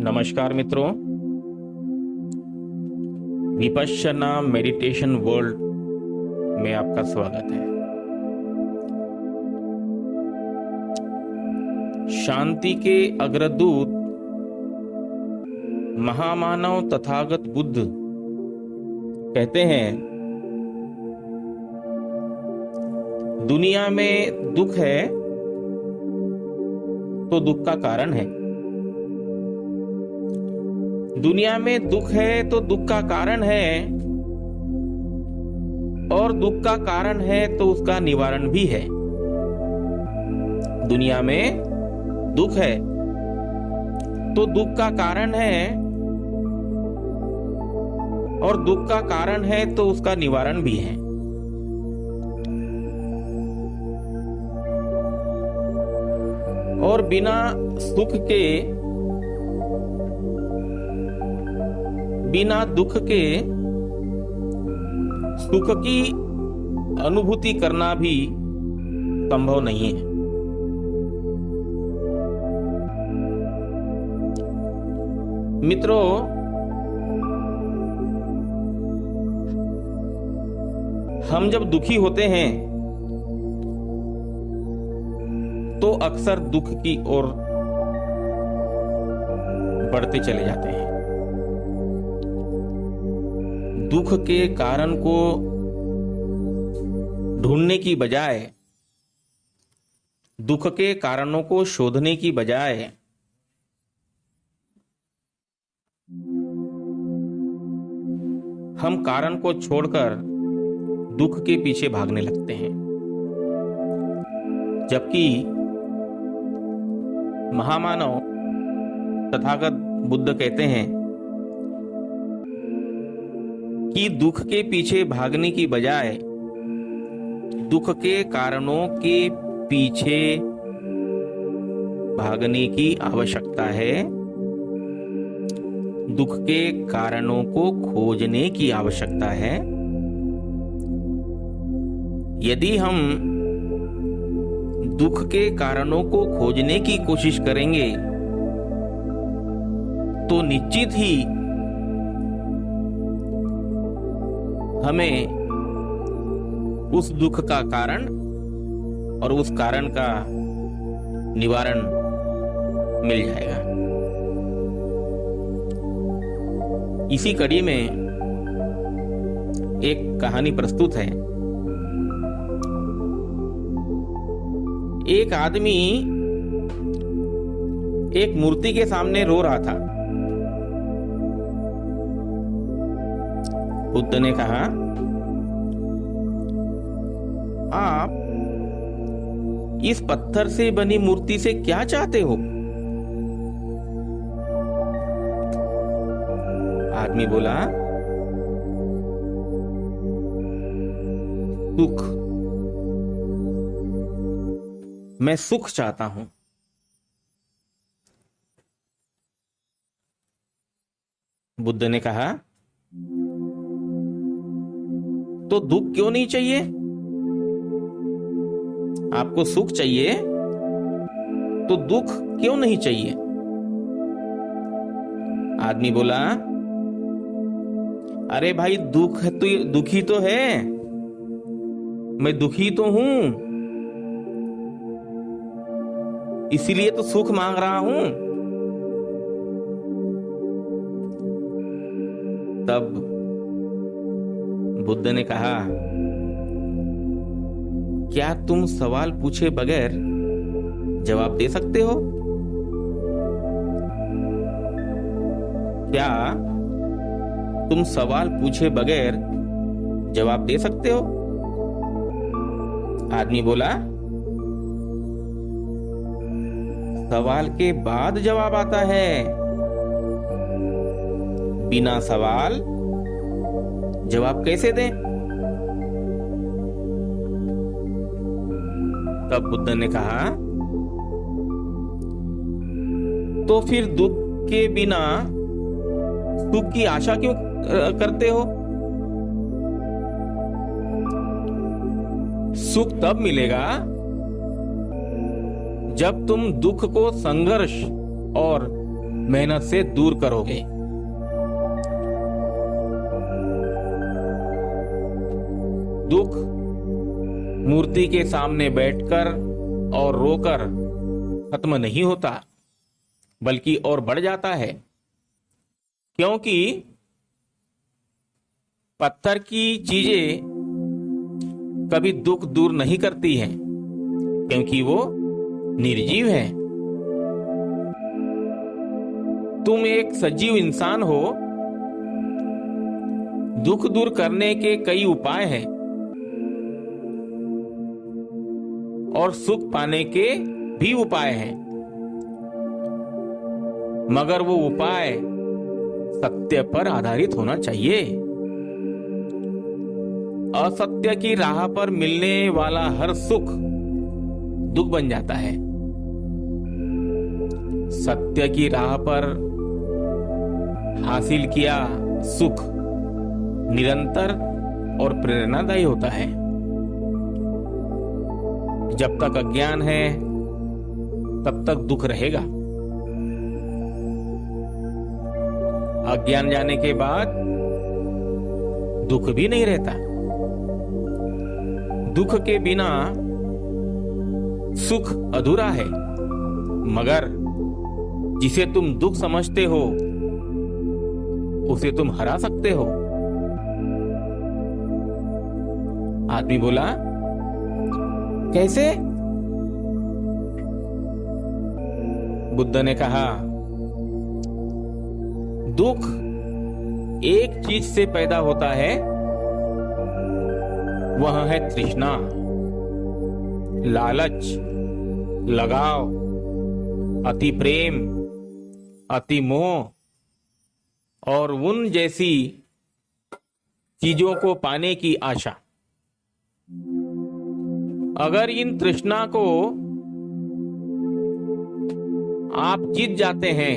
नमस्कार मित्रों, Vipassana meditation world में आपका स्वागत है। शांति के अग्रदूत महामानव तथागत बुद्ध कहते हैं, दुनिया में दुख है तो दुख का कारण है। दुनिया में दुख है तो दुख का कारण है, और दुख का कारण है तो उसका निवारण भी है। दुनिया में दुख है तो दुख का कारण है, और दुख का कारण है तो उसका निवारण भी है। और बिना दुख के सुख की अनुभूति करना भी संभव नहीं है। मित्रों, हम जब दुखी होते हैं तो अक्सर दुख की ओर बढ़ते चले जाते हैं। दुख के कारण को ढूंढने की बजाय, दुख के कारणों को शोधने की बजाय हम कारण को छोड़कर दुख के पीछे भागने लगते हैं। जबकि महामानव तथागत बुद्ध कहते हैं कि दुख के पीछे भागने की बजाय दुख के कारणों के पीछे भागने की आवश्यकता है। दुख के कारणों को खोजने की आवश्यकता है। यदि हम दुख के कारणों को खोजने की कोशिश करेंगे तो निश्चित ही हमें उस दुख का कारण और उस कारण का निवारण मिल जाएगा। इसी कड़ी में एक कहानी प्रस्तुत है। एक आदमी एक मूर्ति के सामने रो रहा था। बुद्ध ने कहा, आप इस पत्थर से बनी मूर्ति से क्या चाहते हो? आदमी बोला, सुख। मैं सुख चाहता हूं। बुद्ध ने कहा, तो दुख क्यों नहीं चाहिए? आपको सुख चाहिए तो दुख क्यों नहीं चाहिए? आदमी बोला, अरे भाई, दुखी तो है, मैं दुखी तो हूं, इसीलिए तो सुख मांग रहा हूं। तब बुद्ध ने कहा, क्या तुम सवाल पूछे बगैर जवाब दे सकते हो? क्या तुम सवाल पूछे बगैर जवाब दे सकते हो? आदमी बोला, सवाल के बाद जवाब आता है, बिना सवाल जवाब कैसे दें? तब बुद्ध ने कहा, तो फिर दुख के बिना सुख की आशा क्यों करते हो? सुख तब मिलेगा जब तुम दुख को संघर्ष और मेहनत से दूर करोगे। दुख मूर्ति के सामने बैठकर और रोकर खत्म नहीं होता, बल्कि और बढ़ जाता है। क्योंकि पत्थर की चीजें कभी दुख दूर नहीं करती हैं, क्योंकि वो निर्जीव है। तुम एक सजीव इंसान हो। दुख दूर करने के कई उपाय हैं और सुख पाने के भी उपाय हैं, मगर वो उपाय सत्य पर आधारित होना चाहिए। असत्य की राह पर मिलने वाला हर सुख दुख बन जाता है। सत्य की राह पर हासिल किया सुख निरंतर और प्रेरणादायी होता है। जब तक अज्ञान है तब तक दुख रहेगा। अज्ञान जाने के बाद दुख भी नहीं रहता। दुख के बिना सुख अधूरा है, मगर जिसे तुम दुख समझते हो उसे तुम हरा सकते हो। आदमी बोला, कैसे? बुद्ध ने कहा, दुख एक चीज से पैदा होता है, वह है तृष्णा, लालच, लगाव, अति प्रेम, अति मोह और उन जैसी चीजों को पाने की आशा। अगर इन तृष्णा को आप जीत जाते हैं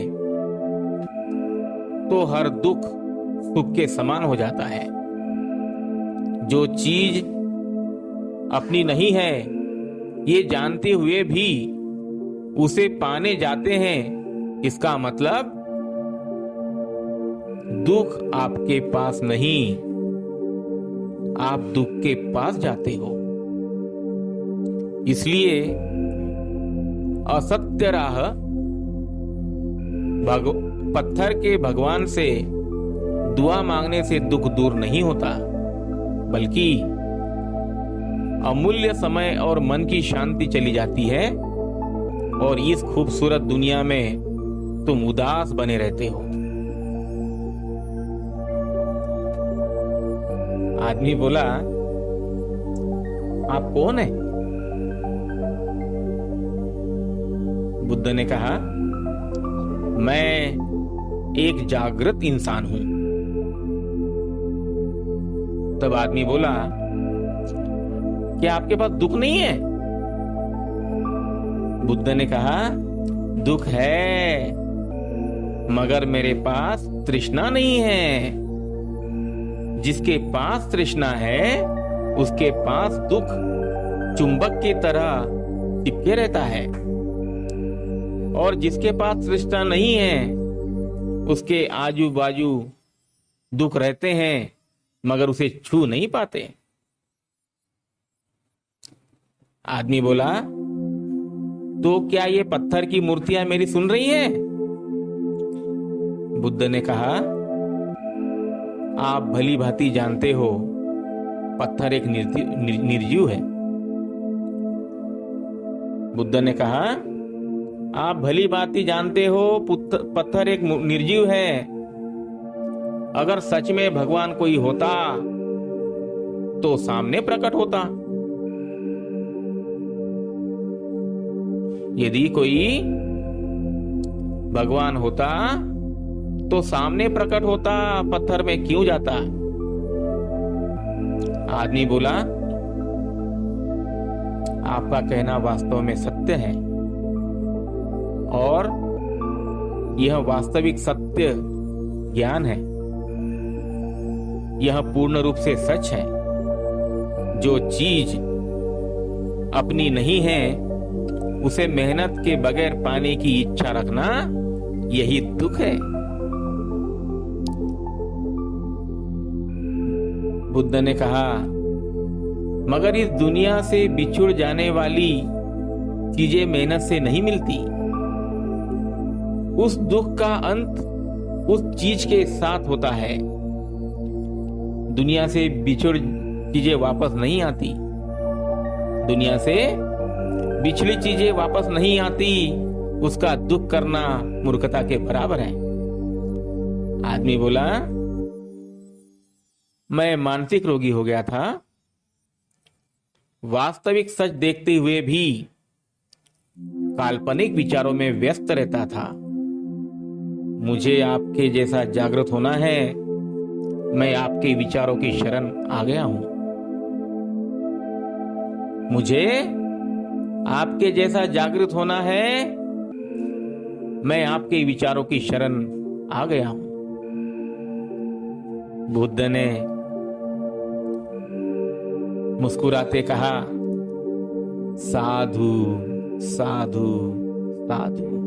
तो हर दुख सुख के समान हो जाता है। जो चीज अपनी नहीं है ये जानते हुए भी उसे पाने जाते हैं, इसका मतलब दुख आपके पास नहीं, आप दुख के पास जाते हो। इसलिए असत्य राह पत्थर के भगवान से दुआ मांगने से दुख दूर नहीं होता, बल्कि अमूल्य समय और मन की शांति चली जाती है और इस खूबसूरत दुनिया में तुम उदास बने रहते हो। आदमी बोला, आप कौन है? बुद्ध ने कहा, मैं एक जागृत इंसान हूं। तब आदमी बोला, क्या आपके पास दुख नहीं है? बुद्ध ने कहा, दुख है, मगर मेरे पास तृष्णा नहीं है। जिसके पास तृष्णा है उसके पास दुख चुंबक की तरह चिपके रहता है, और जिसके पास तृष्णा नहीं है उसके आजू बाजू दुख रहते हैं मगर उसे छू नहीं पाते। आदमी बोला, तो क्या ये पत्थर की मूर्तियां मेरी सुन रही हैं? बुद्ध ने कहा, आप भली भांति जानते हो पत्थर एक निर्जीव है। बुद्ध ने कहा, आप भली भांति जानते हो पत्थर एक निर्जीव है। अगर सच में भगवान कोई होता तो सामने प्रकट होता। यदि कोई भगवान होता तो सामने प्रकट होता, पत्थर में क्यों जाता? आदमी बोला, आपका कहना वास्तव में सत्य है, और यह वास्तविक सत्य ज्ञान है। यह पूर्ण रूप से सच है। जो चीज अपनी नहीं है उसे मेहनत के बगैर पाने की इच्छा रखना यही दुख है। बुद्ध ने कहा, मगर इस दुनिया से बिछुड़ जाने वाली चीजें मेहनत से नहीं मिलती। उस दुख का अंत उस चीज के साथ होता है। दुनिया से बिछुड़ चीजें वापस नहीं आती। दुनिया से बिछड़ी चीजें वापस नहीं आती। उसका दुख करना मूर्खता के बराबर है। आदमी बोला, मैं मानसिक रोगी हो गया था। वास्तविक सच देखते हुए भी काल्पनिक विचारों में व्यस्त रहता था। मुझे आपके जैसा जागृत होना है। मैं आपके विचारों की शरण आ गया हूं। मुझे आपके जैसा जागृत होना है। मैं आपके विचारों की शरण आ गया हूं। बुद्ध ने मुस्कुराते कहा, साधु साधु साधु।